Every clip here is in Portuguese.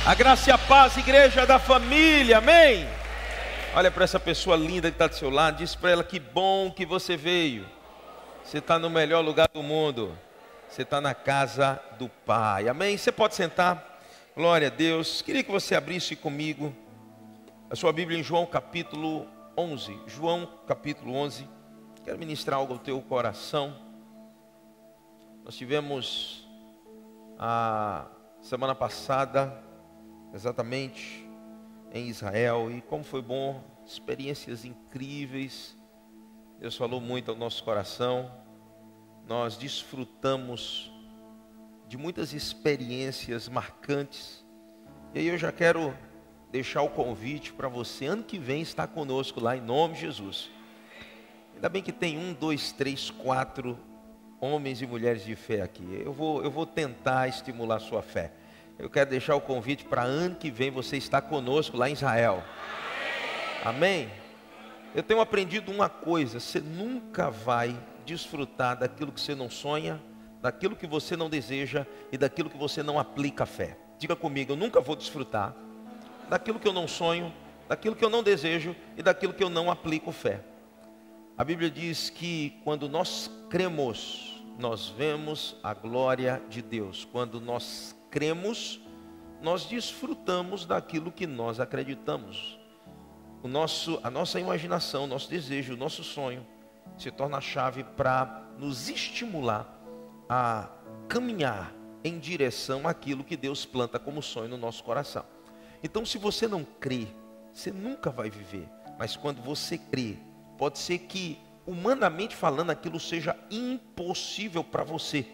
A graça e a paz, igreja da família, amém? Olha para essa pessoa linda que está do seu lado, diz para ela: que bom que você veio. Você está no melhor lugar do mundo. Você está na casa do Pai, amém? Você pode sentar, glória a Deus. Queria que você abrisse comigo a sua Bíblia em João capítulo 11. João capítulo 11. Quero ministrar algo ao teu coração. Nós tivemos a semana passada exatamente em Israel, e como foi bom, experiências incríveis. Deus falou muito ao nosso coração. Nós desfrutamos de muitas experiências marcantes. E aí eu já quero deixar o convite para você, ano que vem, estar conosco lá, em nome de Jesus. Ainda bem que tem 1, 2, 3, 4 homens e mulheres de fé aqui. Eu vou tentar estimular a sua fé. Eu quero deixar o convite para ano que vem você estar conosco lá em Israel. Amém? Eu tenho aprendido uma coisa: você nunca vai desfrutar daquilo que você não sonha, daquilo que você não deseja e daquilo que você não aplica a fé. Diga comigo: eu nunca vou desfrutar daquilo que eu não sonho, daquilo que eu não desejo e daquilo que eu não aplico fé. A Bíblia diz que quando nós cremos, nós vemos a glória de Deus. Quando nós cremos, nós desfrutamos daquilo que nós acreditamos. A nossa imaginação, o nosso desejo, o nosso sonho se torna a chave para nos estimular a caminhar em direção àquilo que Deus planta como sonho no nosso coração. Então, se você não crê, você nunca vai viver. Mas quando você crê, pode ser que, humanamente falando, aquilo seja impossível para você.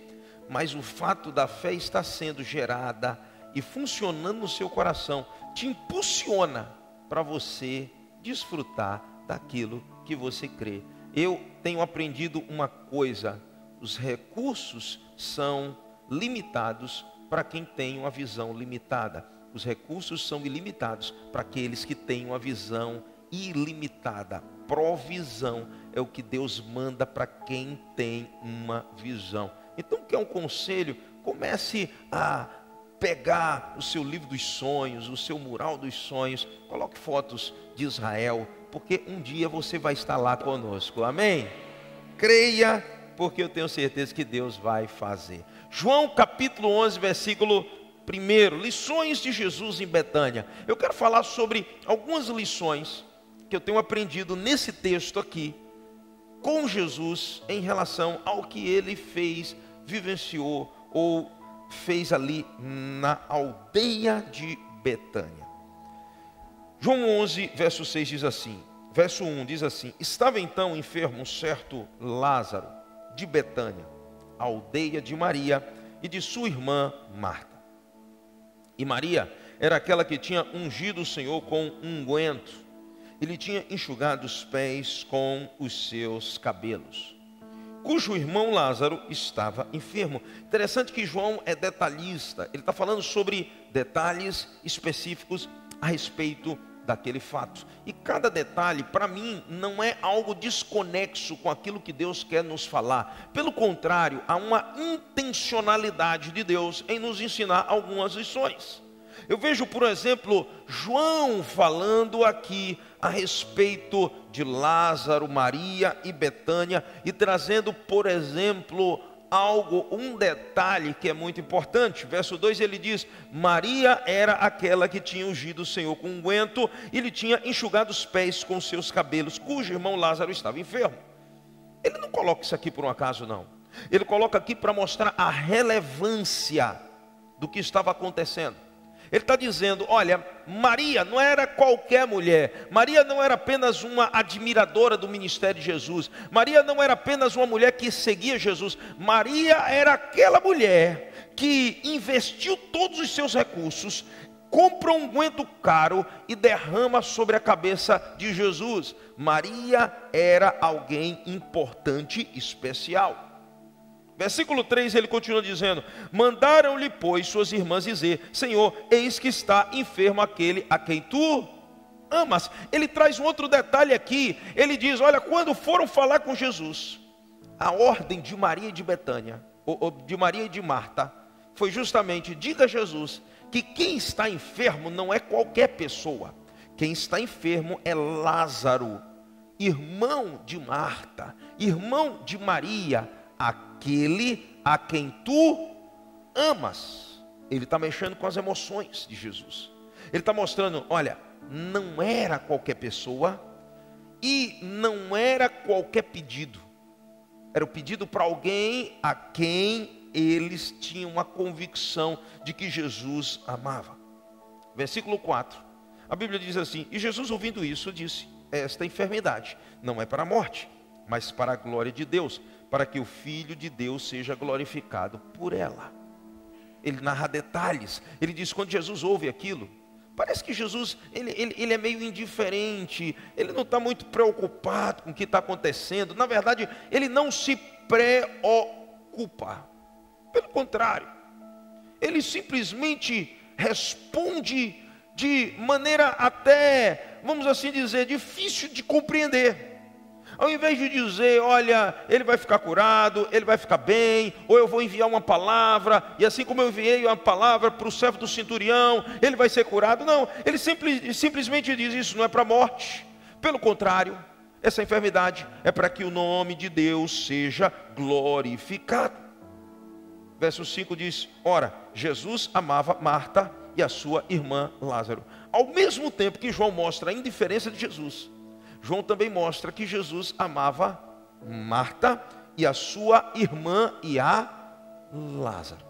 Mas o fato da fé estar sendo gerada e funcionando no seu coração te impulsiona para você desfrutar daquilo que você crê. Eu tenho aprendido uma coisa: os recursos são limitados para quem tem uma visão limitada. Os recursos são ilimitados para aqueles que têm uma visão ilimitada. Provisão é o que Deus manda para quem tem uma visão. Então, quer um conselho? Comece a pegar o seu livro dos sonhos, o seu mural dos sonhos, coloque fotos de Israel, porque um dia você vai estar lá conosco, amém? Creia, porque eu tenho certeza que Deus vai fazer. João capítulo 11, versículo 1, lições de Jesus em Betânia. Eu quero falar sobre algumas lições que eu tenho aprendido nesse texto aqui, com Jesus, em relação ao que ele fez, vivenciou ou fez ali na aldeia de Betânia. João 11, verso 6 diz assim, verso 1 diz assim: estava então enfermo um certo Lázaro de Betânia, aldeia de Maria e de sua irmã Marta. E Maria era aquela que tinha ungido o Senhor com unguento. Ele tinha enxugado os pés com os seus cabelos, cujo irmão Lázaro estava enfermo. Interessante que João é detalhista. Ele está falando sobre detalhes específicos a respeito daquele fato. E cada detalhe, para mim, não é algo desconexo com aquilo que Deus quer nos falar. Pelo contrário, há uma intencionalidade de Deus em nos ensinar algumas lições. Eu vejo, por exemplo, João falando aqui a respeito de Lázaro, Maria e Betânia, e trazendo, por exemplo, um detalhe que é muito importante. Verso 2 ele diz: Maria era aquela que tinha ungido o Senhor com unguento, e ele tinha enxugado os pés com seus cabelos, cujo irmão Lázaro estava enfermo. Ele não coloca isso aqui por um acaso, não. Ele coloca aqui para mostrar a relevância do que estava acontecendo. Ele está dizendo: olha, Maria não era qualquer mulher. Maria não era apenas uma admiradora do ministério de Jesus. Maria não era apenas uma mulher que seguia Jesus. Maria era aquela mulher que investiu todos os seus recursos, compra um unguento caro e derrama sobre a cabeça de Jesus. Maria era alguém importante, especial. Versículo 3, ele continua dizendo: mandaram-lhe, pois, suas irmãs dizer: Senhor, eis que está enfermo aquele a quem tu amas. Ele traz um outro detalhe aqui. Ele diz: olha, quando foram falar com Jesus, a ordem de Maria e de Betânia, ou de Maria e de Marta, foi justamente: diga a Jesus que quem está enfermo não é qualquer pessoa. Quem está enfermo é Lázaro, irmão de Marta, irmão de Maria, aquele a quem tu amas. Ele está mexendo com as emoções de Jesus. Ele está mostrando, olha, não era qualquer pessoa e não era qualquer pedido. Era o pedido para alguém a quem eles tinham uma convicção de que Jesus amava. Versículo 4. A Bíblia diz assim: e Jesus, ouvindo isso, disse: esta enfermidade não é para a morte, mas para a glória de Deus, para que o Filho de Deus seja glorificado por ela. Ele narra detalhes. Ele diz, quando Jesus ouve aquilo, parece que Jesus, ele é meio indiferente, ele não está muito preocupado com o que está acontecendo. Na verdade, ele não se preocupa. Pelo contrário, ele simplesmente responde de maneira até, vamos assim dizer, difícil de compreender. Ao invés de dizer, olha, ele vai ficar curado, ele vai ficar bem, ou eu vou enviar uma palavra, e assim como eu enviei uma palavra para o servo do centurião, ele vai ser curado. Não, ele simplesmente diz, isso não é para a morte. Pelo contrário, essa enfermidade é para que o nome de Deus seja glorificado. Verso 5 diz, ora, Jesus amava Marta e a sua irmã Lázaro. Ao mesmo tempo que João mostra a indiferença de Jesus, João também mostra que Jesus amava Marta e a sua irmã e a Lázaro.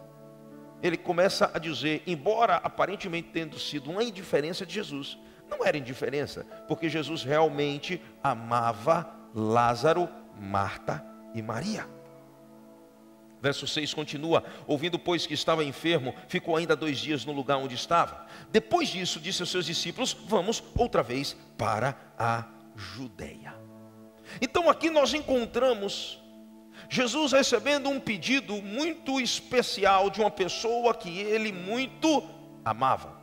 Ele começa a dizer, embora aparentemente tendo sido uma indiferença de Jesus, não era indiferença, porque Jesus realmente amava Lázaro, Marta e Maria. Verso 6 continua, ouvindo pois que estava enfermo, ficou ainda 2 dias no lugar onde estava. Depois disso, disse aos seus discípulos, vamos outra vez para a Judeia. Então aqui nós encontramos Jesus recebendo um pedido muito especial de uma pessoa que ele muito amava.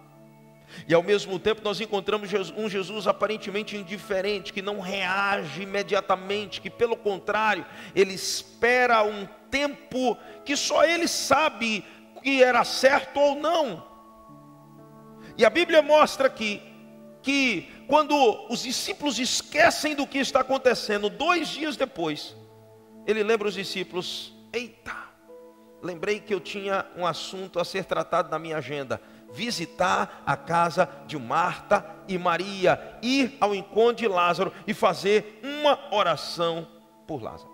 E ao mesmo tempo nós encontramos um Jesus aparentemente indiferente, que não reage imediatamente, que pelo contrário, ele espera um tempo que só ele sabe que era certo ou não. E a Bíblia mostra que quando os discípulos esquecem do que está acontecendo, 2 dias depois, ele lembra os discípulos, eita, lembrei que eu tinha um assunto a ser tratado na minha agenda, visitar a casa de Marta e Maria, ir ao encontro de Lázaro e fazer uma oração por Lázaro.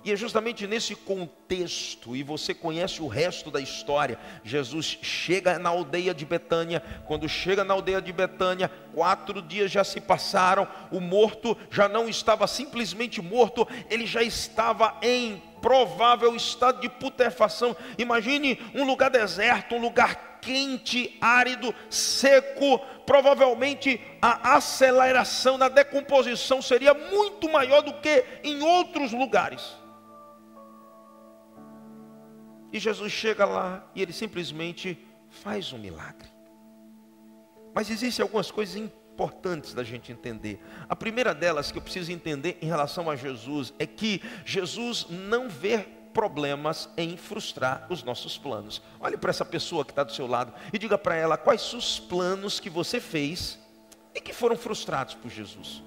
E é justamente nesse contexto, e você conhece o resto da história, Jesus chega na aldeia de Betânia. Quando chega na aldeia de Betânia, 4 dias já se passaram, o morto já não estava simplesmente morto, ele já estava em provável estado de putrefação. Imagine um lugar deserto, um lugar quente, árido, seco. Provavelmente a aceleração da decomposição seria muito maior do que em outros lugares. E Jesus chega lá e ele simplesmente faz um milagre. Mas existem algumas coisas importantes da gente entender. A primeira delas que eu preciso entender em relação a Jesus é que Jesus não vê problemas em frustrar os nossos planos. Olhe para essa pessoa que está do seu lado e diga para ela quais são os planos que você fez e que foram frustrados por Jesus.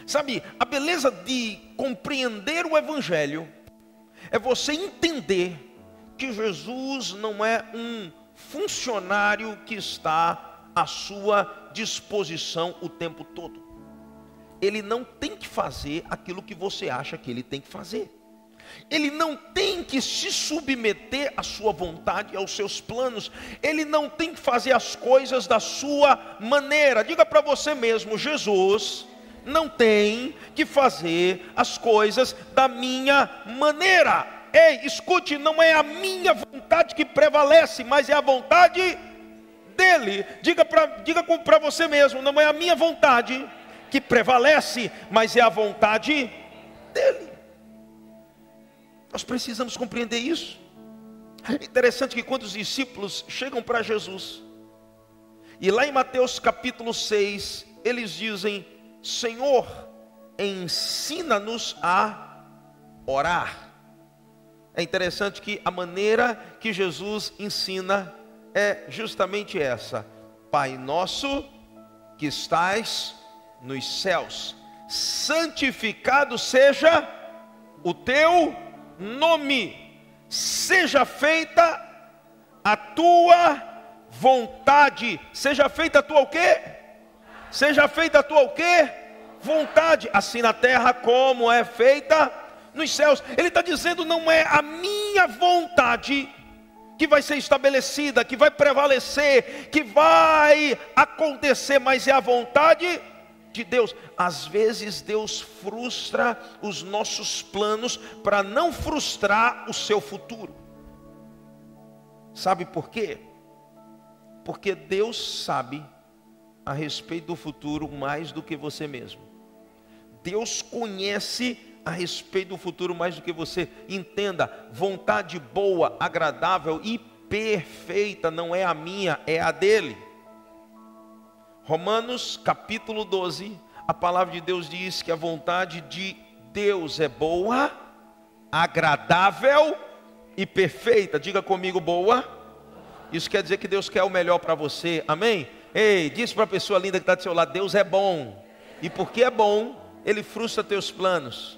Sabe, a beleza de compreender o Evangelho é você entender que Jesus não é um funcionário que está à sua disposição o tempo todo. Ele não tem que fazer aquilo que você acha que ele tem que fazer. Ele não tem que se submeter à sua vontade, aos seus planos. Ele não tem que fazer as coisas da sua maneira. Diga para você mesmo, Jesus não tem que fazer as coisas da minha maneira. Ei, escute, não é a minha vontade que prevalece, mas é a vontade dele. Diga para você mesmo, não é a minha vontade que prevalece, mas é a vontade dele. Nós precisamos compreender isso. É interessante que quando os discípulos chegam para Jesus, e lá em Mateus capítulo 6, eles dizem, Senhor, ensina-nos a orar. É interessante que a maneira que Jesus ensina é justamente essa: Pai nosso que estais nos céus, santificado seja o teu nome, seja feita a tua vontade. Seja feita a tua o quê? Seja feita a tua o quê? Vontade, assim na terra como é feita nos céus. Ele está dizendo, não é a minha vontade que vai ser estabelecida, que vai prevalecer, que vai acontecer, mas é a vontade de Deus. Às vezes Deus frustra os nossos planos para não frustrar o seu futuro. Sabe por quê? Porque Deus sabe a respeito do futuro mais do que você mesmo. Deus conhece a respeito do futuro mais do que você. Entenda, vontade boa, agradável e perfeita não é a minha, é a dele. Romanos capítulo 12, a palavra de Deus diz que a vontade de Deus é boa, agradável e perfeita. Diga comigo, boa. Isso quer dizer que Deus quer o melhor para você, amém? Ei, diz para a pessoa linda que está do seu lado, Deus é bom. E porque é bom, Ele frustra teus planos.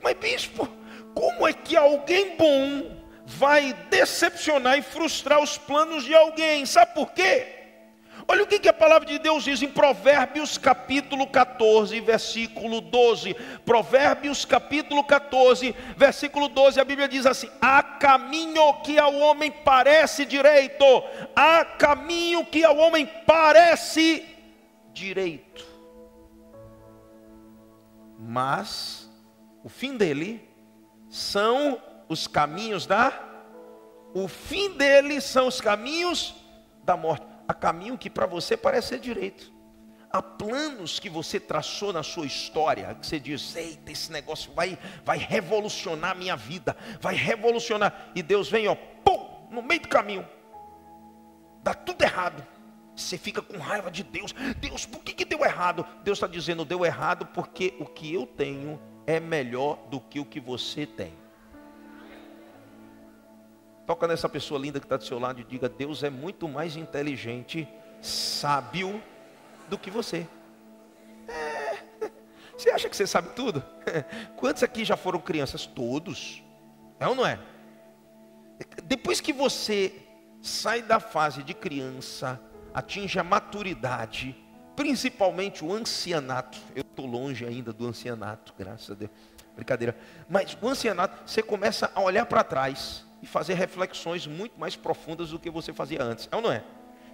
Mas bispo, como é que alguém bom vai decepcionar e frustrar os planos de alguém? Sabe por quê? Olha o que a palavra de Deus diz em Provérbios capítulo 14, versículo 12. Provérbios capítulo 14, versículo 12, a Bíblia diz assim: há caminho que ao homem parece direito, há caminho que ao homem parece direito, mas o fim dele são os caminhos o fim dele são os caminhos da morte. Há caminho que para você parece ser direito. Há planos que você traçou na sua história, que você diz, eita, esse negócio vai revolucionar a minha vida, vai revolucionar. E Deus vem, pum, no meio do caminho, dá tudo errado. Você fica com raiva de Deus. Deus, por que deu errado? Deus está dizendo, deu errado porque o que eu tenho é melhor do que o que você tem. Toca nessa pessoa linda que está do seu lado e diga, Deus é muito mais inteligente, sábio do que você. Você acha que você sabe tudo? Quantos aqui já foram crianças? Todos. É ou não é? Depois que você sai da fase de criança, atinge a maturidade, principalmente o ancianato. Eu estou longe ainda do ancianato, graças a Deus. Brincadeira. Mas o ancianato, você começa a olhar para trás e fazer reflexões muito mais profundas do que você fazia antes. É ou não é?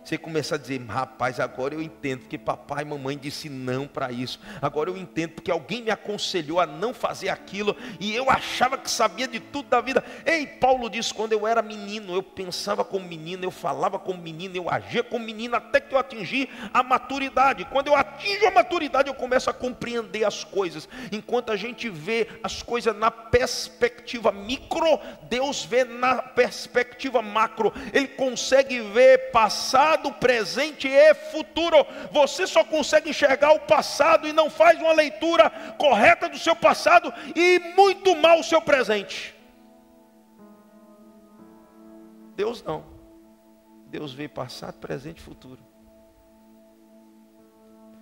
Você começa a dizer, rapaz, agora eu entendo porque papai e mamãe disse não para isso. Agora eu entendo porque alguém me aconselhou a não fazer aquilo e eu achava que sabia de tudo da vida. Ei, Paulo diz, quando eu era menino, eu pensava como menino, eu falava como menino, eu agia como menino, até que eu atingi a maturidade. Quando eu atingo a maturidade, eu começo a compreender as coisas. Enquanto a gente vê as coisas na perspectiva micro, Deus vê na perspectiva macro. Ele consegue ver passado, presente e futuro. Você só consegue enxergar o passado e não faz uma leitura correta do seu passado e muito mal o seu presente. Deus não. Deus vê passado, presente e futuro.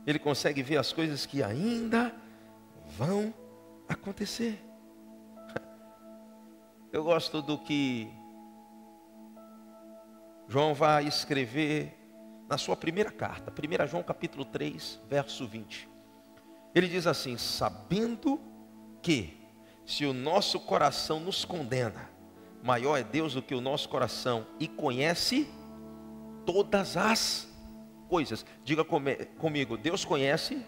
Ele consegue ver as coisas que ainda vão acontecer. Eu gosto do que João vai escrever na sua primeira carta, 1 João capítulo 3, verso 20. Ele diz assim, sabendo que se o nosso coração nos condena, maior é Deus do que o nosso coração e conhece todas as coisas. Diga comigo, Deus conhece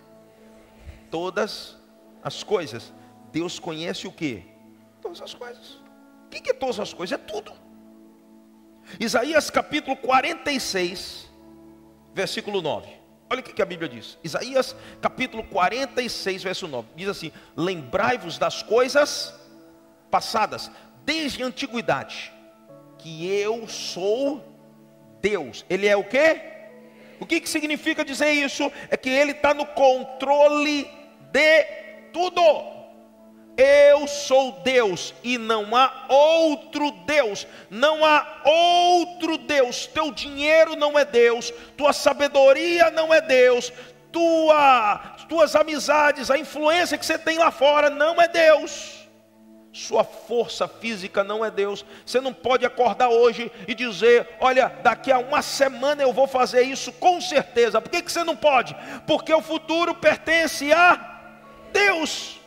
todas as coisas. Deus conhece o quê? Todas as coisas. O que é todas as coisas? É tudo. Isaías capítulo 46, versículo 9. Olha o que a Bíblia diz. Isaías capítulo 46, verso 9. Diz assim, lembrai-vos das coisas passadas, desde a antiguidade, que eu sou Deus. Ele é o quê? O que significa dizer isso? É que Ele está no controle de tudo. Eu sou Deus e não há outro Deus. Não há outro Deus. Teu dinheiro não é Deus. Tua sabedoria não é Deus. Tuas amizades, a influência que você tem lá fora não é Deus. Sua força física não é Deus. Você não pode acordar hoje e dizer: olha, daqui a uma semana eu vou fazer isso com certeza. Por que você não pode? Porque o futuro pertence a Deus.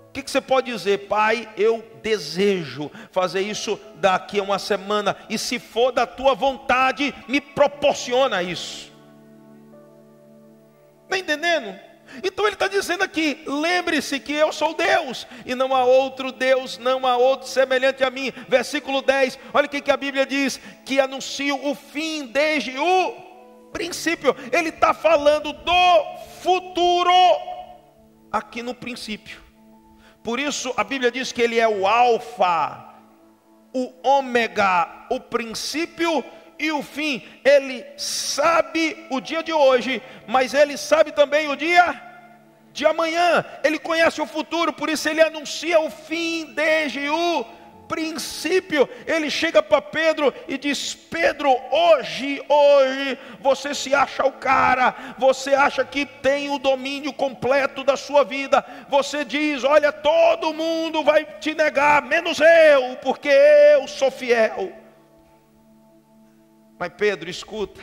O que você pode dizer? Pai, eu desejo fazer isso daqui a uma semana, e se for da tua vontade, me proporciona isso. Está entendendo? Então ele está dizendo aqui: lembre-se que eu sou Deus, e não há outro Deus, não há outro semelhante a mim. Versículo 10, olha o que a Bíblia diz: que anuncio o fim desde o princípio. Ele está falando do futuro aqui no princípio. Por isso a Bíblia diz que ele é o alfa, o ômega, o princípio e o fim. Ele sabe o dia de hoje, mas ele sabe também o dia de amanhã. Ele conhece o futuro, por isso ele anuncia o fim desde o princípio. Ele chega para Pedro e diz: Pedro, hoje você se acha o cara, você acha que tem o domínio completo da sua vida. Você diz: olha, todo mundo vai te negar, menos eu, porque eu sou fiel. Mas Pedro, escuta,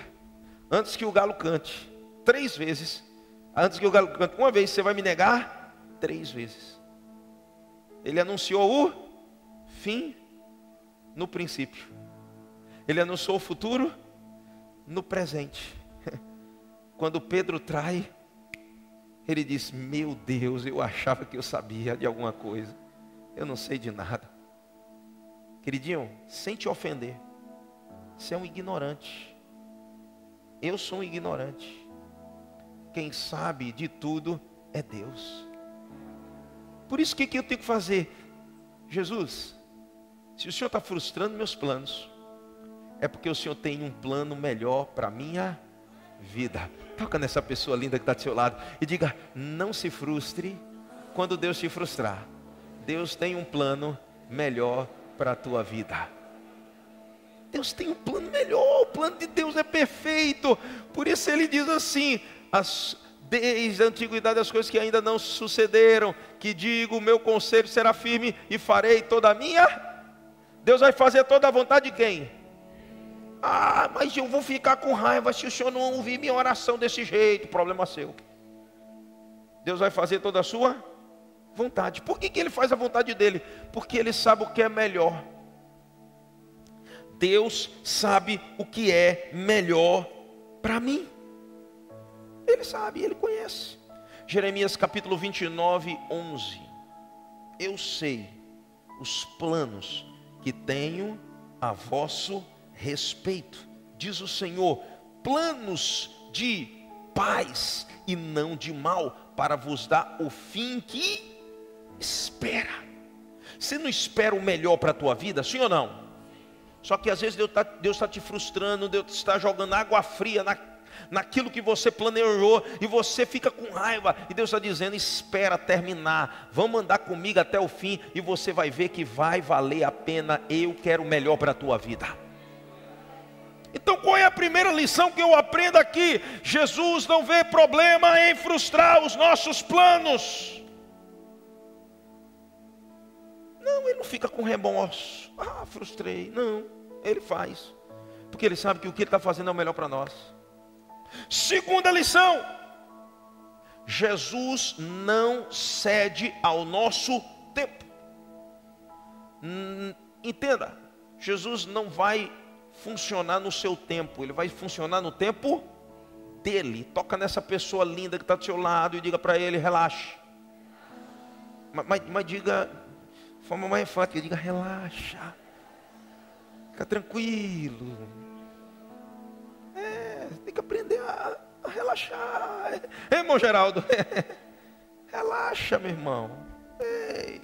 antes que o galo cante 3 vezes, antes que o galo cante uma vez, você vai me negar 3 vezes. Ele anunciou o fim no princípio. Ele anunciou o futuro no presente. Quando Pedro trai, ele diz: meu Deus, eu achava que eu sabia de alguma coisa, eu não sei de nada. Queridinho, sem te ofender, você é um ignorante. Eu sou um ignorante. Quem sabe de tudo é Deus. Por isso, o que eu tenho que fazer? Jesus, se o Senhor está frustrando meus planos, é porque o Senhor tem um plano melhor para a minha vida. Toca nessa pessoa linda que está do seu lado e diga: não se frustre quando Deus te frustrar. Deus tem um plano melhor para a tua vida. Deus tem um plano melhor. O plano de Deus é perfeito. Por isso ele diz assim: desde a antiguidade as coisas que ainda não sucederam, que digo, o meu conselho será firme e farei toda a minha. Deus vai fazer toda a vontade de quem? Ah, mas eu vou ficar com raiva se o Senhor não ouvir minha oração desse jeito. Problema seu. Deus vai fazer toda a sua vontade. Por que ele faz a vontade dele? Porque ele sabe o que é melhor. Deus sabe o que é melhor para mim. Ele sabe, ele conhece. Jeremias capítulo 29, 11. Eu sei os planos que tenho a vosso respeito, diz o Senhor, planos de paz e não de mal, para vos dar o fim que espera. Você não espera o melhor para a tua vida, sim ou não? Só que às vezes Deus está te frustrando, Deus está jogando água fria naquilo que você planejou, e você fica com raiva, e Deus está dizendo: espera terminar, vamos andar comigo até o fim, e você vai ver que vai valer a pena. Eu quero o melhor para a tua vida. Então qual é a primeira lição que eu aprendo aqui? Jesus não vê problema em frustrar os nossos planos. Não, ele não fica com remorso. Ah, frustrei. Não, ele faz, porque ele sabe que o que ele está fazendo é o melhor para nós. Segunda lição: Jesus não cede ao nosso tempo. Entenda, Jesus não vai funcionar no seu tempo, ele vai funcionar no tempo dele. Toca nessa pessoa linda que está do seu lado e diga para ele: relaxe. Mas diga de forma mais enfática, diga: relaxa, fica tranquilo. Tem que aprender a relaxar. Ei, irmão Geraldo, relaxa, meu irmão. Ei.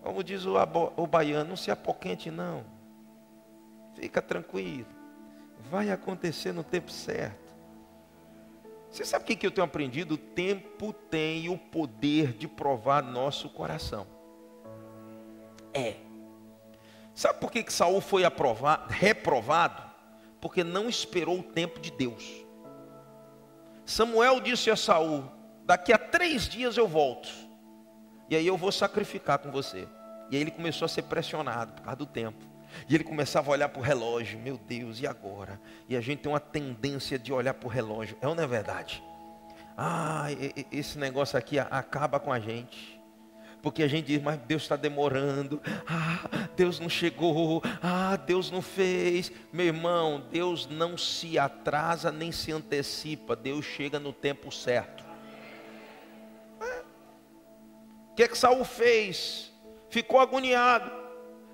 Como diz o baiano, não se apoquente não. Fica tranquilo, vai acontecer no tempo certo. Você sabe o que eu tenho aprendido? O tempo tem o poder de provar nosso coração. Sabe por que Saul foi reprovado? Porque não esperou o tempo de Deus. Samuel disse a Saul: daqui a 3 dias eu volto, e aí eu vou sacrificar com você. E aí ele começou a ser pressionado por causa do tempo. E ele começava a olhar para o relógio. Meu Deus, e agora? E a gente tem uma tendência de olhar para o relógio. É ou não é verdade? Esse negócio aqui acaba com a gente. Porque a gente diz: mas Deus está demorando. Deus não chegou. Deus não fez. Meu irmão, Deus não se atrasa nem se antecipa. Deus chega no tempo certo. O que Saul fez? Ficou agoniado.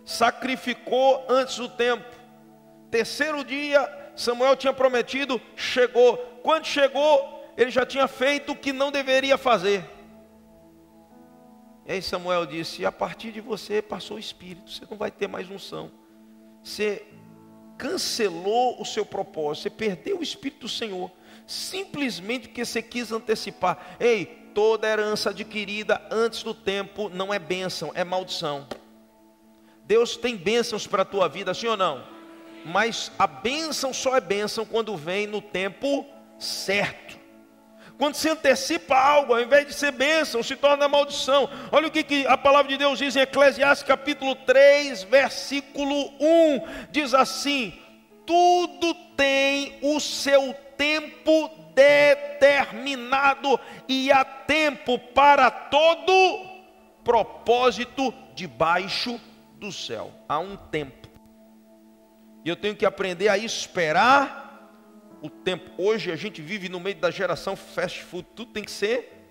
Sacrificou antes do tempo. 3º dia, Samuel tinha prometido, chegou. Quando chegou, ele já tinha feito o que não deveria fazer. E aí Samuel disse: a partir de você passou o Espírito, você não vai ter mais unção. Você cancelou o seu propósito, você perdeu o Espírito do Senhor, simplesmente porque você quis antecipar. Toda herança adquirida antes do tempo não é bênção, é maldição. Deus tem bênçãos para a tua vida, sim ou não? Mas a bênção só é bênção quando vem no tempo certo. Quando se antecipa algo, ao invés de ser bênção, se torna maldição. Olha o que a palavra de Deus diz em Eclesiastes capítulo 3, versículo 1. Diz assim: tudo tem o seu tempo determinado, e há tempo para todo propósito debaixo do céu. Há um tempo. E eu tenho que aprender a esperar o tempo. Hoje a gente vive no meio da geração fast food. Tudo tem que ser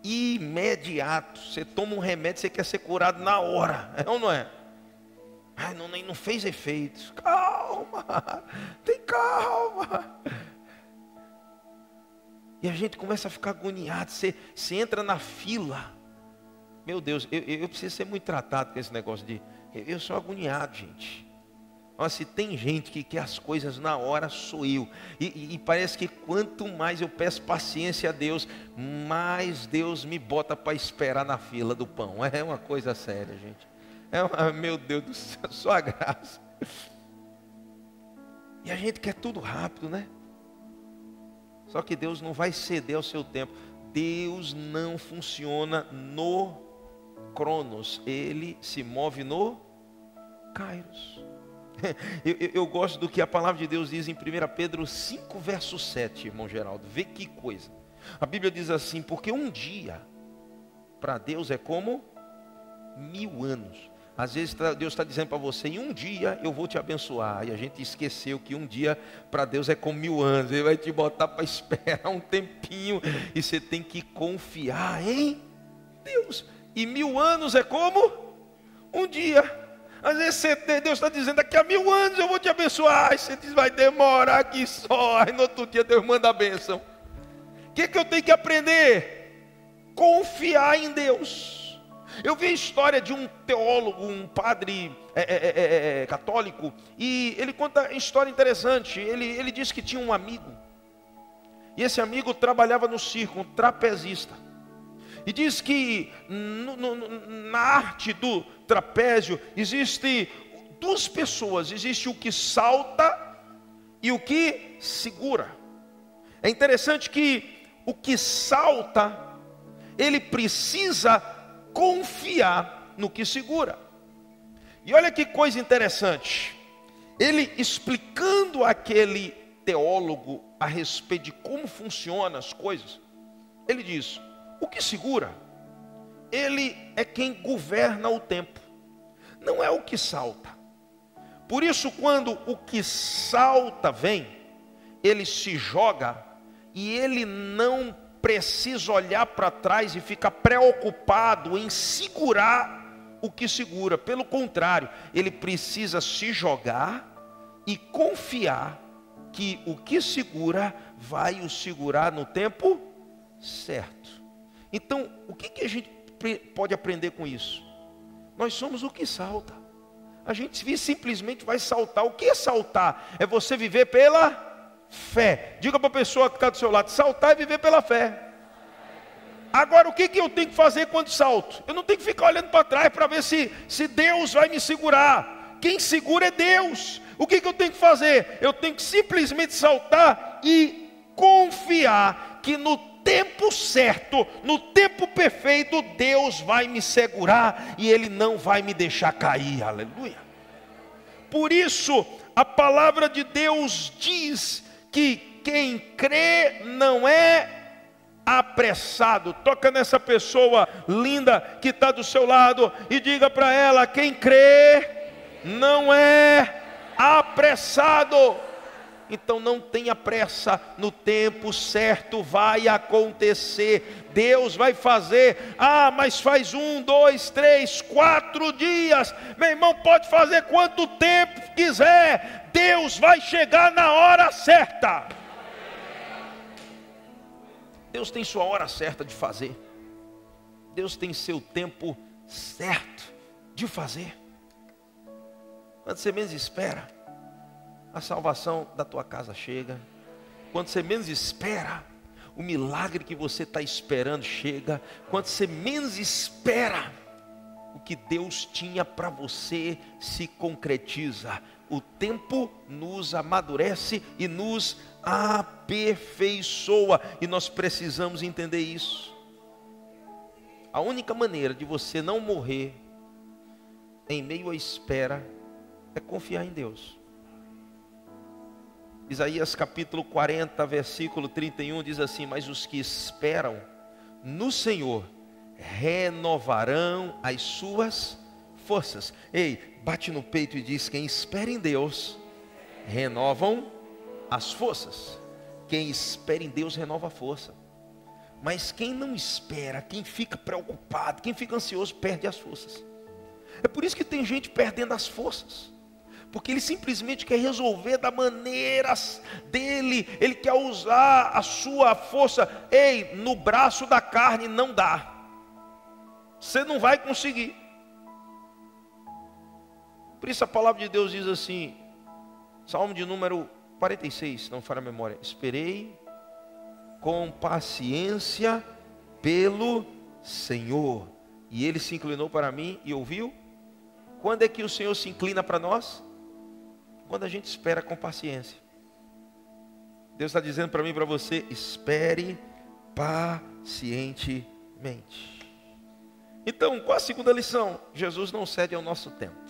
imediato. Você toma um remédio, você quer ser curado na hora. É ou não é? Não fez efeito. Calma. Tem calma. E a gente começa a ficar agoniado. Você entra na fila. Meu Deus, eu preciso ser muito tratado com esse negócio de... Eu sou agoniado, gente. Nossa, se tem gente que quer as coisas na hora, sou eu. E parece que quanto mais eu peço paciência a Deus, mais Deus me bota para esperar na fila do pão. É uma coisa séria, gente. Meu Deus do céu, só a graça. E a gente quer tudo rápido, né? Só que Deus não vai ceder ao seu tempo. Deus não funciona no Cronos. Ele se move no Kairos. Eu gosto do que a palavra de Deus diz em 1 Pedro 5, verso 7, irmão Geraldo. Vê que coisa. A Bíblia diz assim: porque um dia para Deus é como 1000 anos. Às vezes Deus está dizendo para você: em um dia eu vou te abençoar. E a gente esqueceu que um dia para Deus é como 1000 anos. Ele vai te botar para esperar um tempinho. E você tem que confiar em Deus. E 1000 anos é como um dia. Às vezes Deus está dizendo: daqui a 1000 anos eu vou te abençoar. Aí você diz: vai demorar aqui só. Aí no outro dia Deus manda a bênção. O que eu tenho que aprender? Confiar em Deus. Eu vi a história de um teólogo, um padre católico. E ele conta uma história interessante. Ele disse que tinha um amigo. E esse amigo trabalhava no circo, um trapezista. E diz que na arte do trapézio existe 2 pessoas. Existe o que salta e o que segura. É interessante que o que salta, ele precisa confiar no que segura. E olha que coisa interessante. Ele explicando àquele teólogo a respeito de como funcionam as coisas, ele diz: o que segura, ele é quem governa o tempo, não é o que salta. Por isso, quando o que salta vem, ele se joga e ele não precisa olhar para trás e ficar preocupado em segurar o que segura. Pelo contrário, ele precisa se jogar e confiar que o que segura vai o segurar no tempo certo. Então, o que a gente pode aprender com isso? Nós somos o que salta. A gente simplesmente vai saltar. O que é saltar? É você viver pela fé. Diga para a pessoa que está do seu lado: saltar e viver pela fé. Agora, o que eu tenho que fazer quando salto? Eu não tenho que ficar olhando para trás para ver se Deus vai me segurar. Quem segura é Deus. O que eu tenho que fazer? Eu tenho que simplesmente saltar e confiar que no tempo certo, no tempo perfeito, Deus vai me segurar e Ele não vai me deixar cair. Aleluia. Por isso, a palavra de Deus diz que quem crê não é apressado. Toca nessa pessoa linda que está do seu lado e diga para ela: quem crê não é apressado. Então não tenha pressa, no tempo certo vai acontecer. Deus vai fazer. Mas faz 1, 2, 3, 4 dias. Meu irmão, pode fazer quanto tempo quiser. Deus vai chegar na hora certa. Deus tem sua hora certa de fazer. Deus tem seu tempo certo de fazer. Quando você menos espera, a salvação da tua casa chega. Quando você menos espera, o milagre que você está esperando chega. Quando você menos espera, o que Deus tinha para você se concretiza. O tempo nos amadurece e nos aperfeiçoa, e nós precisamos entender isso. A única maneira de você não morrer em meio à espera é confiar em Deus. Isaías capítulo 40, versículo 31 diz assim: mas os que esperam no Senhor renovarão as suas forças. Ei, bate no peito e diz: quem espera em Deus renovam as forças. Quem espera em Deus renova a força. Mas quem não espera, quem fica preocupado, quem fica ansioso, perde as forças. É por isso que tem gente perdendo as forças, porque ele simplesmente quer resolver da maneira dele. Ele quer usar a sua força. Ei, no braço da carne não dá. Você não vai conseguir. Por isso a palavra de Deus diz assim, Salmo de número 46, se não falha a memória: esperei com paciência pelo Senhor, e Ele se inclinou para mim e ouviu. Quando é que o Senhor se inclina para nós? Quando a gente espera com paciência. Deus está dizendo para mim e para você: espere pacientemente. Então, qual a segunda lição? Jesus não cede ao nosso tempo.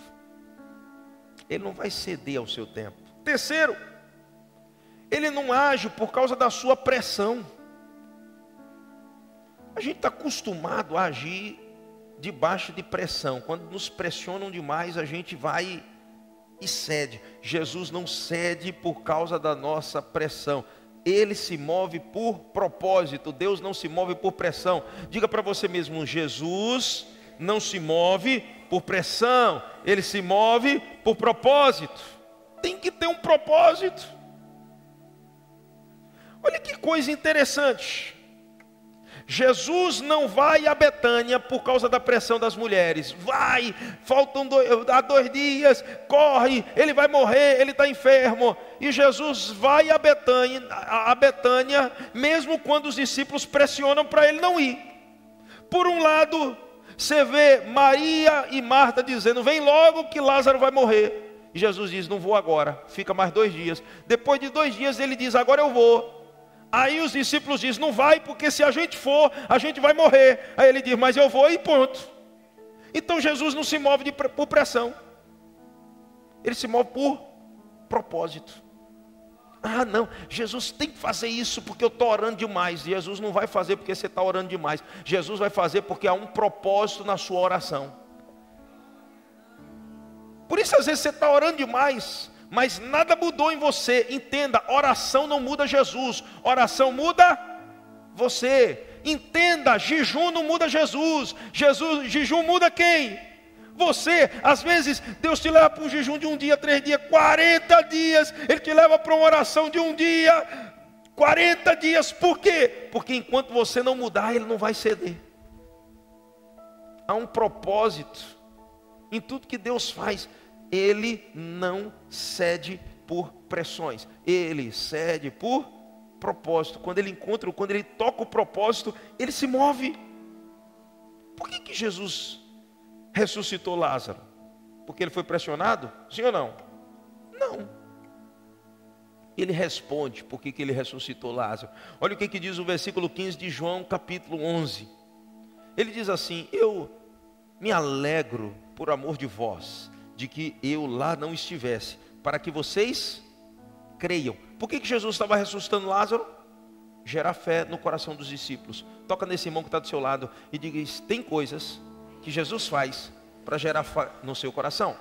Ele não vai ceder ao seu tempo. Terceiro, Ele não age por causa da sua pressão. A gente está acostumado a agir debaixo de pressão. Quando nos pressionam demais, a gente vai e cede. Jesus não cede por causa da nossa pressão. Ele se move por propósito. Deus não se move por pressão. Diga para você mesmo: Jesus não se move por pressão. Ele se move por propósito. Tem que ter um propósito. Olha que coisa interessante. Jesus não vai a Betânia por causa da pressão das mulheres. Vai, faltam 2 dias, corre, ele vai morrer, ele está enfermo. E Jesus vai a Betânia, mesmo quando os discípulos pressionam para ele não ir. Por um lado, você vê Maria e Marta dizendo: vem logo que Lázaro vai morrer. E Jesus diz: não vou agora, fica mais 2 dias. Depois de 2 dias ele diz: agora eu vou. Aí os discípulos dizem: não vai, porque se a gente for, a gente vai morrer. Aí ele diz: mas eu vou, e ponto. Então Jesus não se move por pressão. Ele se move por propósito. Não, Jesus tem que fazer isso porque eu estou orando demais. Jesus não vai fazer porque você está orando demais. Jesus vai fazer porque há um propósito na sua oração. Por isso às vezes você está orando demais, mas nada mudou em você. Entenda, oração não muda Jesus, oração muda você. Entenda, jejum não muda Jesus. Jejum muda quem? Você. Às vezes Deus te leva para um jejum de 1 dia, 3 dias, 40 dias. Ele te leva para uma oração de 1 dia, 40 dias. Por quê? Porque enquanto você não mudar, Ele não vai ceder. Há um propósito em tudo que Deus faz. Ele não cede por pressões, ele cede por propósito. Quando ele toca o propósito, ele se move. Por que Jesus ressuscitou Lázaro? Porque ele foi pressionado? Sim ou não? Não. Ele responde por que ele ressuscitou Lázaro. Olha o que diz o versículo 15 de João capítulo 11. Ele diz assim: eu me alegro por amor de vós, de que eu lá não estivesse, para que vocês creiam. Por que Jesus estava ressuscitando Lázaro? Gerar fé no coração dos discípulos. Toca nesse irmão que está do seu lado e diga: tem coisas que Jesus faz para gerar fé no seu coração.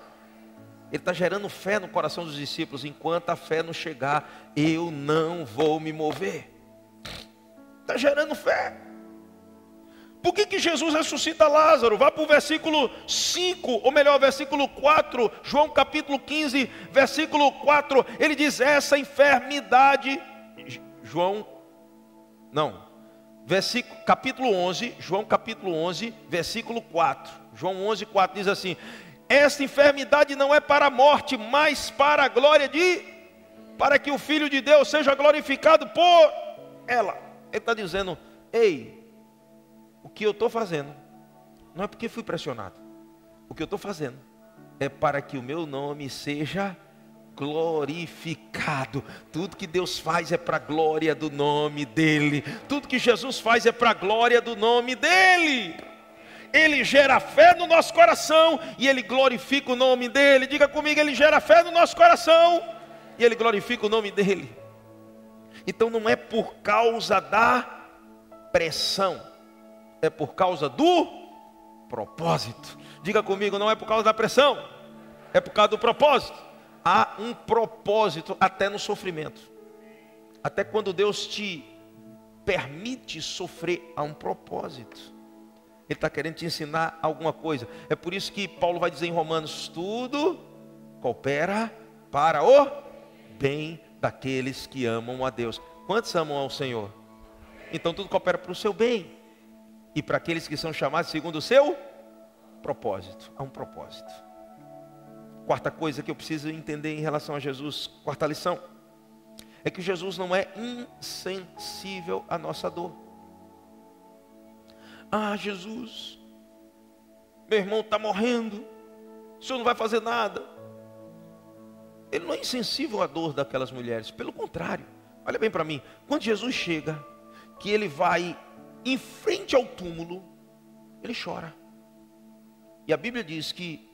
Ele está gerando fé no coração dos discípulos. Enquanto a fé não chegar, eu não vou me mover. Está gerando fé. Por que Jesus ressuscita Lázaro? Vá para o versículo 5, ou melhor, versículo 4, João capítulo 15, versículo 4, ele diz: essa enfermidade, capítulo 11, João capítulo 11, versículo 4, João 11, 4 diz assim: esta enfermidade não é para a morte, mas para a glória para que o Filho de Deus seja glorificado por ela. Ele está dizendo: ei, o que eu estou fazendo não é porque fui pressionado. O que eu estou fazendo é para que o meu nome seja glorificado. Tudo que Deus faz é para a glória do nome dEle. Tudo que Jesus faz é para a glória do nome dEle. Ele gera fé no nosso coração e Ele glorifica o nome dEle. Diga comigo: Ele gera fé no nosso coração e Ele glorifica o nome dEle. Então não é por causa da pressão, é por causa do propósito. Diga comigo: não é por causa da pressão, é por causa do propósito. Há um propósito até no sofrimento. Até quando Deus te permite sofrer, há um propósito. Ele está querendo te ensinar alguma coisa. É por isso que Paulo vai dizer em Romanos: tudo coopera para o bem daqueles que amam a Deus. Quantos amam ao Senhor? Então tudo coopera para o seu bem. E para aqueles que são chamados segundo o seu propósito. Há um propósito. Quarta coisa que eu preciso entender em relação a Jesus, quarta lição, é que Jesus não é insensível à nossa dor. Ah, Jesus, meu irmão está morrendo, o Senhor não vai fazer nada. Ele não é insensível à dor daquelas mulheres, pelo contrário. Olha bem para mim, quando Jesus chega, que ele vai em frente ao túmulo, ele chora. E a Bíblia diz que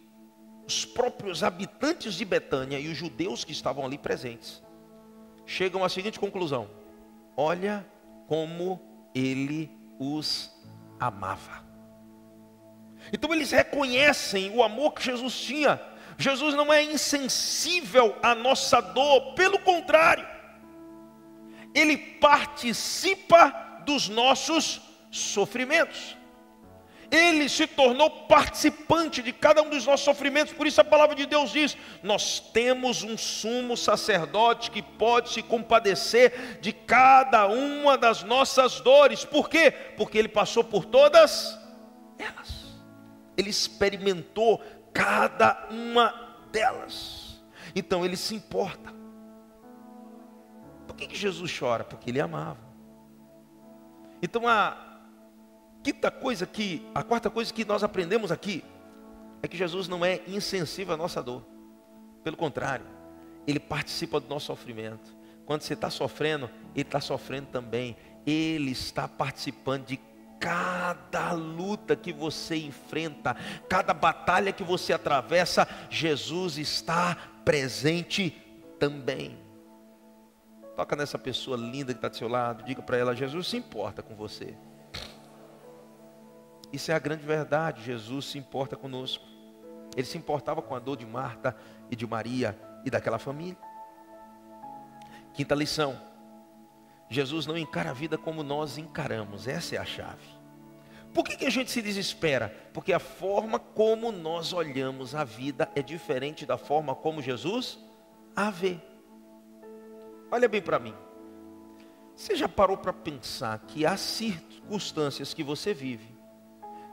os próprios habitantes de Betânia e os judeus que estavam ali presentes chegam à seguinte conclusão: olha como ele os amava. Então eles reconhecem o amor que Jesus tinha. Jesus não é insensível à nossa dor, pelo contrário, Ele participa dos nossos sofrimentos. Ele se tornou participante de cada um dos nossos sofrimentos. Por isso a palavra de Deus diz: nós temos um sumo sacerdote que pode se compadecer de cada uma das nossas dores. Por quê? Porque ele passou por todas elas. Ele experimentou cada uma delas. Então ele se importa. Por que Jesus chora? Porque ele amava. Então a quarta coisa que nós aprendemos aqui é que Jesus não é insensível à nossa dor. Pelo contrário, Ele participa do nosso sofrimento. Quando você está sofrendo, Ele está sofrendo também. Ele está participando de cada luta que você enfrenta, cada batalha que você atravessa. Jesus está presente também. Toca nessa pessoa linda que está do seu lado, diga para ela: Jesus se importa com você. Isso é a grande verdade. Jesus se importa conosco. Ele se importava com a dor de Marta e de Maria e daquela família. Quinta lição: Jesus não encara a vida como nós encaramos. Essa é a chave. Por que a gente se desespera? Porque a forma como nós olhamos a vida é diferente da forma como Jesus a vê. Olha bem para mim. Você já parou para pensar que há circunstâncias que você vive,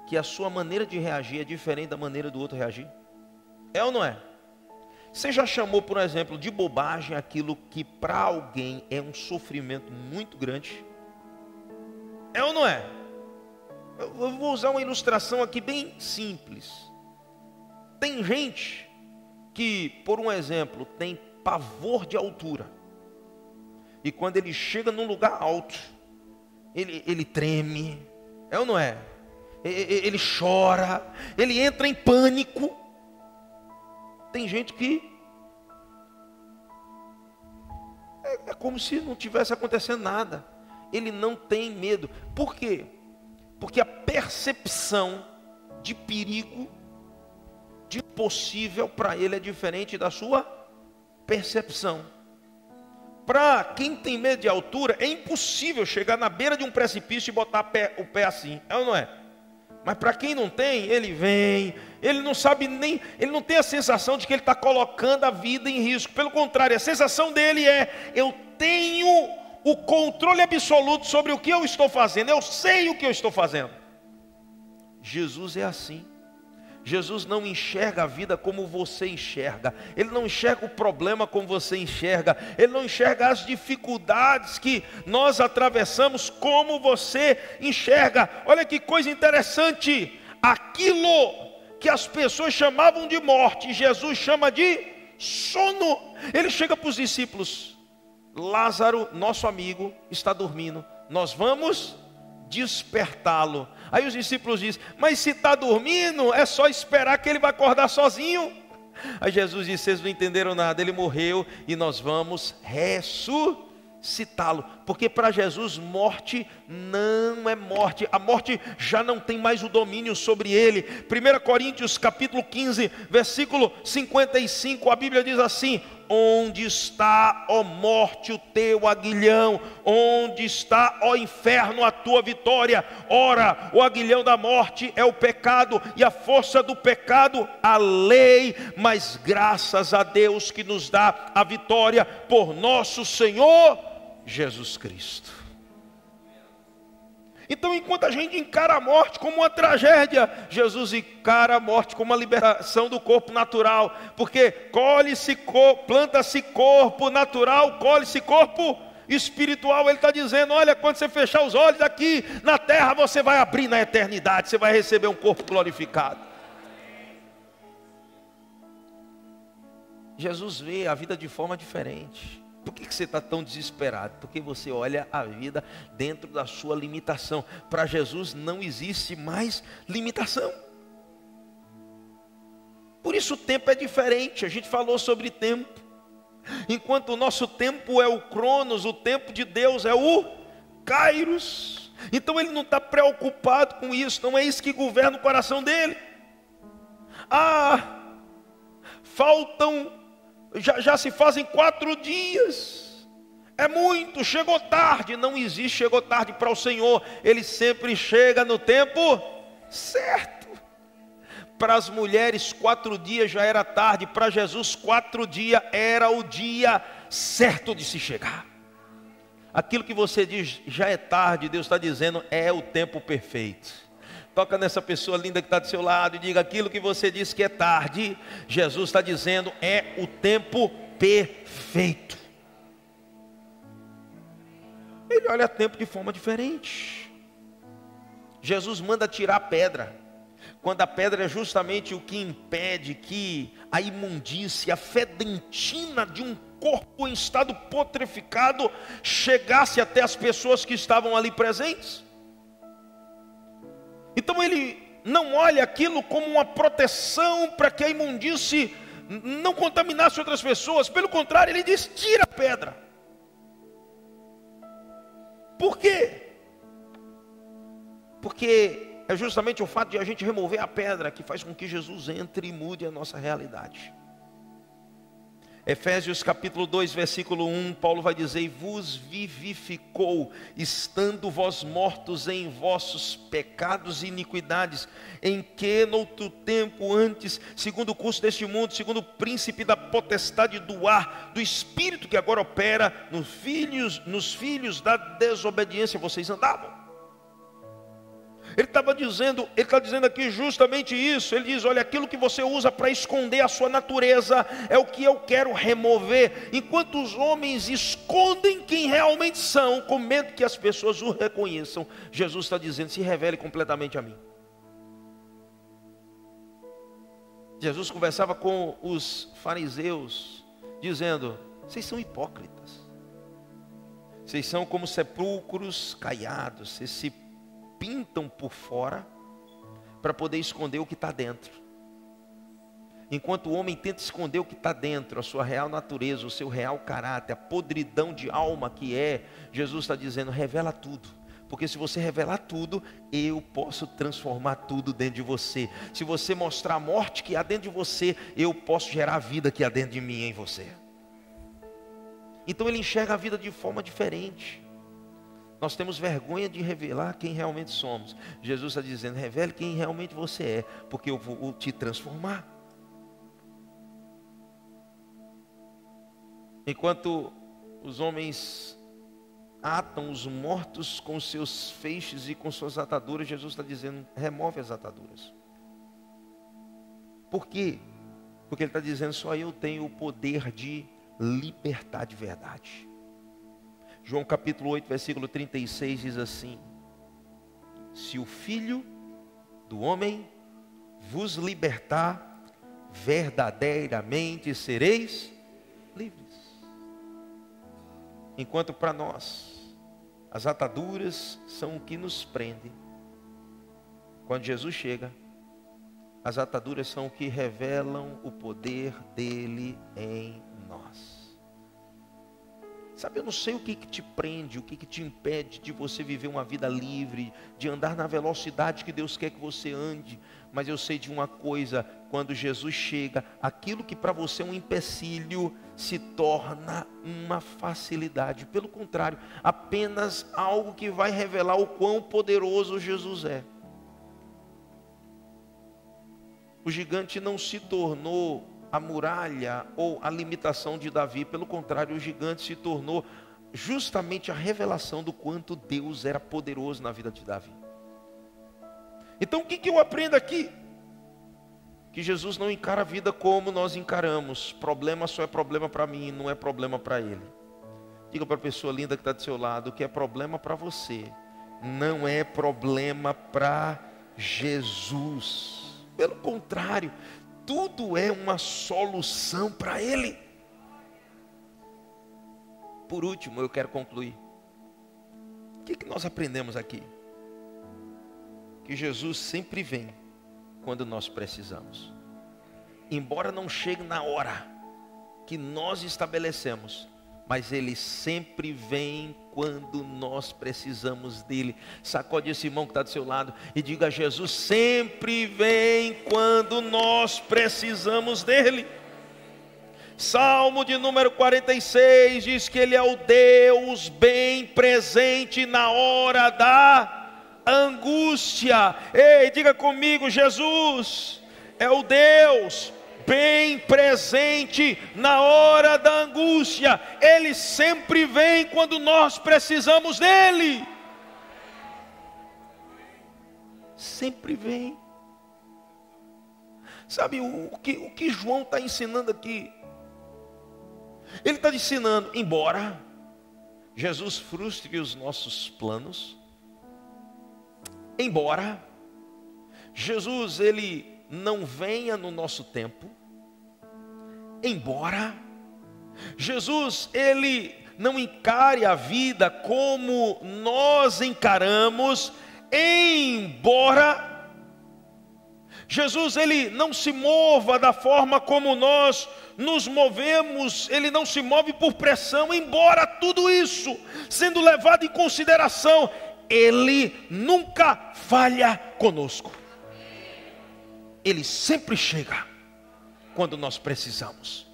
que a sua maneira de reagir é diferente da maneira do outro reagir? É ou não é? Você já chamou, por exemplo, de bobagem aquilo que para alguém é um sofrimento muito grande? É ou não é? Eu vou usar uma ilustração aqui bem simples. Tem gente que, por um exemplo, tem pavor de altura. E quando ele chega num lugar alto, ele treme. É ou não é? Ele chora, ele entra em pânico. Tem gente que é como se não tivesse acontecendo nada. Ele não tem medo. Por quê? Porque a percepção de perigo, de impossível, para ele é diferente da sua percepção. Para quem tem medo de altura, é impossível chegar na beira de um precipício e botar o pé assim. É ou não é? Mas para quem não tem, ele vem, ele não sabe nem, ele não tem a sensação de que ele está colocando a vida em risco. Pelo contrário, a sensação dele é: eu tenho o controle absoluto sobre o que eu estou fazendo, eu sei o que eu estou fazendo. Jesus é assim. Jesus não enxerga a vida como você enxerga. Ele não enxerga o problema como você enxerga. Ele não enxerga as dificuldades que nós atravessamos como você enxerga. Olha que coisa interessante. Aquilo que as pessoas chamavam de morte, Jesus chama de sono. Ele chega para os discípulos: Lázaro, nosso amigo, está dormindo. Nós vamos despertá-lo. Aí os discípulos dizem: mas se está dormindo, é só esperar que ele vai acordar sozinho. Aí Jesus disse: vocês não entenderam nada, ele morreu e nós vamos ressuscitá-lo. Porque para Jesus morte não é morte. A morte já não tem mais o domínio sobre ele. 1 Coríntios capítulo 15, versículo 55, a Bíblia diz assim: onde está, ó morte, o teu aguilhão? Onde está, ó inferno, a tua vitória? Ora, o aguilhão da morte é o pecado, e a força do pecado, a lei. Mas graças a Deus que nos dá a vitória por nosso Senhor Jesus Cristo. Então, enquanto a gente encara a morte como uma tragédia, Jesus encara a morte como uma liberação do corpo natural. Porque planta-se corpo natural, colhe-se corpo espiritual. Ele está dizendo: olha, quando você fechar os olhos aqui na terra, você vai abrir na eternidade, você vai receber um corpo glorificado. Jesus vê a vida de forma diferente. Por que você está tão desesperado? Porque você olha a vida dentro da sua limitação. Para Jesus não existe mais limitação. Por isso o tempo é diferente. A gente falou sobre tempo. Enquanto o nosso tempo é o Cronos, o tempo de Deus é o Kairos. Então ele não está preocupado com isso. Não é isso que governa o coração dele. Já se fazem 4 dias, é muito, chegou tarde. Não existe chegou tarde para o Senhor. Ele sempre chega no tempo certo. Para as mulheres 4 dias já era tarde, para Jesus 4 dias era o dia certo de se chegar. Aquilo que você diz já é tarde, Deus está dizendo é o tempo perfeito. Toca nessa pessoa linda que está do seu lado e diga: aquilo que você disse que é tarde, Jesus está dizendo é o tempo perfeito. Ele olha tempo de forma diferente. Jesus manda tirar a pedra, quando a pedra é justamente o que impede que a imundícia, a fedentina de um corpo em estado putreficado chegasse até as pessoas que estavam ali presentes. Então ele não olha aquilo como uma proteção para que a imundície não contaminasse outras pessoas. Pelo contrário, ele diz: tira a pedra. Por quê? Porque é justamente o fato de a gente remover a pedra que faz com que Jesus entre e mude a nossa realidade. Efésios capítulo 2, versículo 1, Paulo vai dizer: e vos vivificou, estando vós mortos em vossos pecados e iniquidades, em que noutro tempo antes, segundo o curso deste mundo, segundo o príncipe da potestade do ar, do espírito que agora opera nos filhos da desobediência, vocês andavam. Ele está dizendo aqui justamente isso. Ele diz: olha, aquilo que você usa para esconder a sua natureza é o que eu quero remover. Enquanto os homens escondem quem realmente são, com medo que as pessoas o reconheçam, Jesus está dizendo: se revele completamente a mim. Jesus conversava com os fariseus, dizendo: vocês são hipócritas, vocês são como sepulcros caiados, vocês se pintam por fora para poder esconder o que está dentro. Enquanto o homem tenta esconder o que está dentro, a sua real natureza, o seu real caráter, a podridão de alma que é, Jesus está dizendo: revela tudo. Porque se você revelar tudo, eu posso transformar tudo dentro de você. Se você mostrar a morte que há dentro de você, eu posso gerar a vida que há dentro de mim em você. Então ele enxerga a vida de forma diferente. Nós temos vergonha de revelar quem realmente somos. Jesus está dizendo: revele quem realmente você é, porque eu vou te transformar. Enquanto os homens atam os mortos com seus feixes e com suas ataduras, Jesus está dizendo: remove as ataduras. Por quê? Porque ele está dizendo: só eu tenho o poder de libertar de verdade. João capítulo 8, versículo 36 diz assim: se o Filho do homem vos libertar, verdadeiramente sereis livres. Enquanto para nós as ataduras são o que nos prende, quando Jesus chega, as ataduras são o que revelam o poder dele em nós. Sabe, eu não sei o que te prende, o que te impede de você viver uma vida livre, de andar na velocidade que Deus quer que você ande, mas eu sei de uma coisa: quando Jesus chega, aquilo que para você é um empecilho se torna uma facilidade. Pelo contrário, apenas algo que vai revelar o quão poderoso Jesus é. O gigante não se tornou a muralha ou a limitação de Davi. Pelo contrário, o gigante se tornou justamente a revelação do quanto Deus era poderoso na vida de Davi. Então o que eu aprendo aqui? Que Jesus não encara a vida como nós encaramos. Problema só é problema para mim, não é problema para ele. Diga para a pessoa linda que está do seu lado: o que é problema para você não é problema para Jesus. Pelo contrário, tudo é uma solução para ele. Por último, eu quero concluir. O que nós aprendemos aqui? Que Jesus sempre vem quando nós precisamos. Embora não chegue na hora que nós estabelecemos, mas ele sempre vem quando nós precisamos dele. Sacode esse irmão que está do seu lado e diga: Jesus sempre vem quando nós precisamos dele. Salmo de número 46 diz que ele é o Deus bem presente na hora da angústia. Ei, diga comigo: Jesus é o Deus bem presente na hora da angústia. Ele sempre vem quando nós precisamos dele. Sempre vem. Sabe o que João está ensinando aqui? Ele está ensinando, embora Jesus frustre os nossos planos, embora Jesus ele não venha no nosso tempo, embora Jesus ele não encare a vida como nós encaramos, embora Jesus ele não se mova da forma como nós nos movemos, ele não se move por pressão, embora tudo isso sendo levado em consideração, ele nunca falha conosco. Ele sempre chega quando nós precisamos.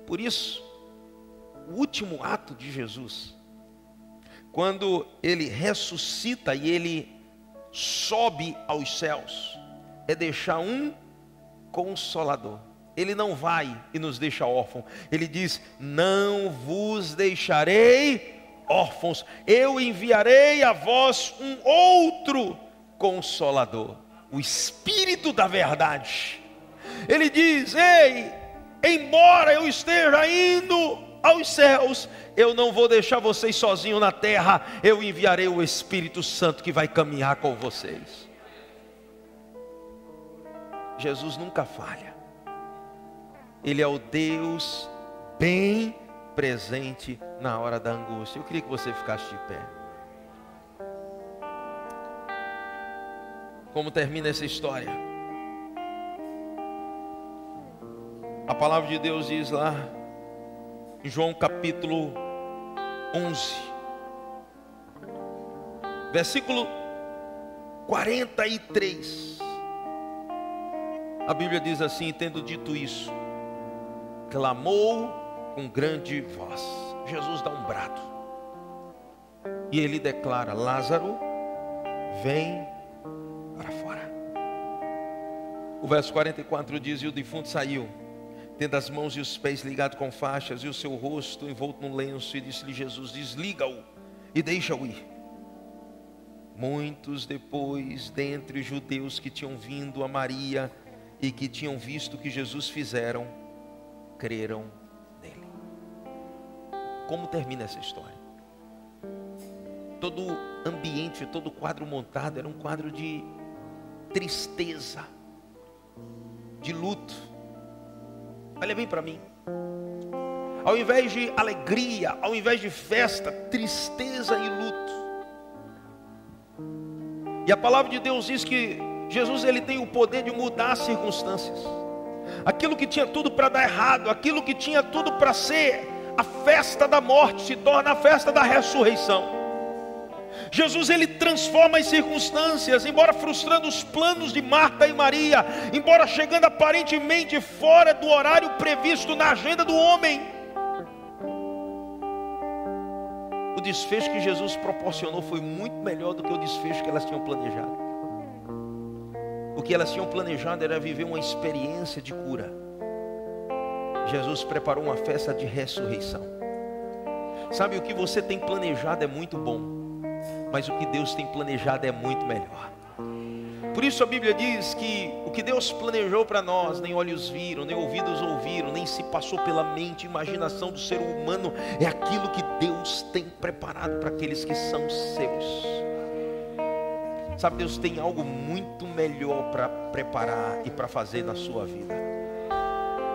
Por isso, o último ato de Jesus, quando ele ressuscita e ele sobe aos céus, é deixar um consolador. Ele não vai e nos deixa órfão. Ele diz: não vos deixarei órfãos, eu enviarei a vós um outro Consolador, o Espírito da verdade. Ele diz: ei, embora eu esteja indo aos céus, eu não vou deixar vocês sozinhos na terra, eu enviarei o Espírito Santo que vai caminhar com vocês. Jesus nunca falha. Ele é o Deus bem presente na hora da angústia. Eu queria que você ficasse de pé. Como termina essa história? A palavra de Deus diz lá em João capítulo 11, versículo 43. A Bíblia diz assim: tendo dito isso, clamou com grande voz. Jesus dá um brado e ele declara: Lázaro, vem para fora. O verso 44 diz: e o defunto saiu, tendo as mãos e os pés ligados com faixas e o seu rosto envolto num lenço, e disse-lhe Jesus: desliga-o e deixa-o ir. Muitos depois, dentre os judeus que tinham vindo a Maria e que tinham visto o que Jesus fizeram, creram nele. Como termina essa história? Todo ambiente, todo quadro montado era um quadro de tristeza, de luto. Olha bem para mim. Ao invés de alegria, ao invés de festa, tristeza e luto. E a palavra de Deus diz que Jesus, ele tem o poder de mudar as circunstâncias. Aquilo que tinha tudo para dar errado, aquilo que tinha tudo para ser a festa da morte, se torna a festa da ressurreição. Jesus, ele transforma as circunstâncias, embora frustrando os planos de Marta e Maria, embora chegando aparentemente fora do horário previsto na agenda do homem. O desfecho que Jesus proporcionou foi muito melhor do que o desfecho que elas tinham planejado. O que elas tinham planejado era viver uma experiência de cura. Jesus preparou uma festa de ressurreição. Sabe, o que você tem planejado é muito bom, mas o que Deus tem planejado é muito melhor. Por isso a Bíblia diz que o que Deus planejou para nós, nem olhos viram, nem ouvidos ouviram, nem se passou pela mente, imaginação do ser humano, é aquilo que Deus tem preparado para aqueles que são seus. Sabe, Deus tem algo muito melhor para preparar e para fazer na sua vida.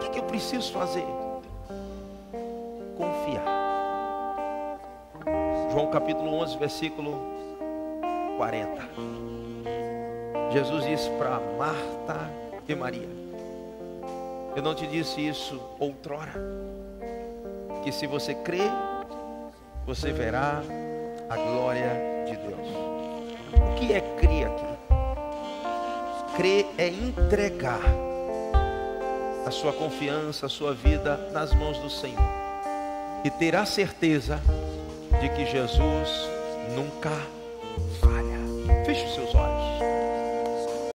O que eu preciso fazer? Confiar. João capítulo 11, versículo 40. Jesus disse para Marta e Maria: eu não te disse isso outrora, que se você crer, você verá a glória de Deus. O que é crer aqui? Crer é entregar a sua confiança, a sua vida nas mãos do Senhor e ter a certeza de que Jesus nunca falha. Feche os seus olhos.